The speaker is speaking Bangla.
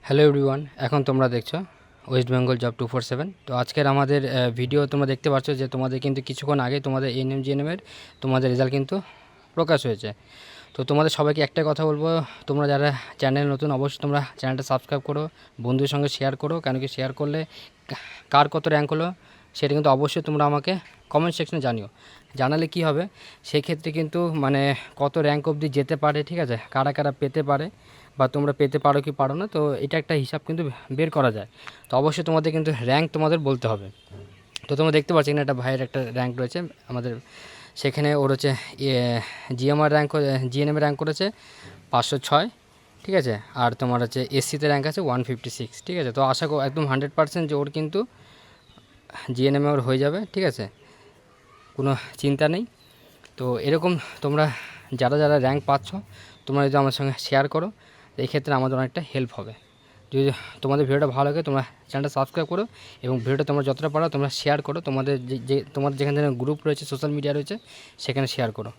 হ্যালো এভরিওয়ান, এখন তোমরা দেখছো ওয়েস্ট বেঙ্গল জব 247। তো আজকের আমাদের ভিডিও তোমরা দেখতে পাচ্ছ যে তোমাদের কিন্তু কিছুক্ষণ আগে তোমাদের এনএম জিএনএমের তোমাদের রেজাল্ট কিন্তু প্রকাশ হয়েছে। তো তোমাদের সবাইকে একটা কথা বলবো, তোমরা যারা চ্যানেল নতুন অবশ্যই তোমরা চ্যানেলটা সাবস্ক্রাইব করো, বন্ধুদের সঙ্গে শেয়ার করো, কেন কি শেয়ার করলে কার কত র্যাঙ্ক হলো সেটা কিন্তু অবশ্যই তোমরা আমাকে কমেন্ট সেকশনে জানালে কি হবে, সেই ক্ষেত্রে কিন্তু মানে কত র্যাঙ্ক অবধি যেতে পারে, ঠিক আছে, কারা কারা পেতে পারে বা তোমরা পেতে পারো কি পারো না, তো এটা একটা হিসাব কিন্তু বের করা যায়। তো অবশ্যই তোমাদের কিন্তু র্যাঙ্ক তোমাদের বলতে হবে। তো তোমরা দেখতে পাচ্ছ এখানে একটা ভাইয়ের একটা র্যাঙ্ক রয়েছে আমাদের, সেখানে ওর হচ্ছে জিএমআর র্যাঙ্ক, জিএনএম র্যাঙ্ক করেছে 506, ঠিক আছে, আর তোমার হচ্ছে এসসিতে র্যাঙ্ক আছে 156, ঠিক আছে। তো আশা করি একদম 100% যে ওর কিন্তু জিএনএমে ওর হয়ে যাবে, ঠিক আছে, কোনো চিন্তা নেই। তো এরকম তোমরা যারা যারা র্যাঙ্ক পাচ্ছ তোমরা যদি আমার সঙ্গে শেয়ার করো, এই ক্ষেত্রে আমাদের অনেকটা হেল্প হবে। যদি তোমাদের ভিডিওটা ভালো লাগে তোমরা চ্যানেলটা সাবস্ক্রাইব করো এবং ভিডিওটা তোমরা যতটা পারো তোমরা শেয়ার করো, তোমাদের যে তোমাদের যেখানে গ্রুপ রয়েছে, সোশ্যাল মিডিয়া রয়েছে, সেখানে শেয়ার করো।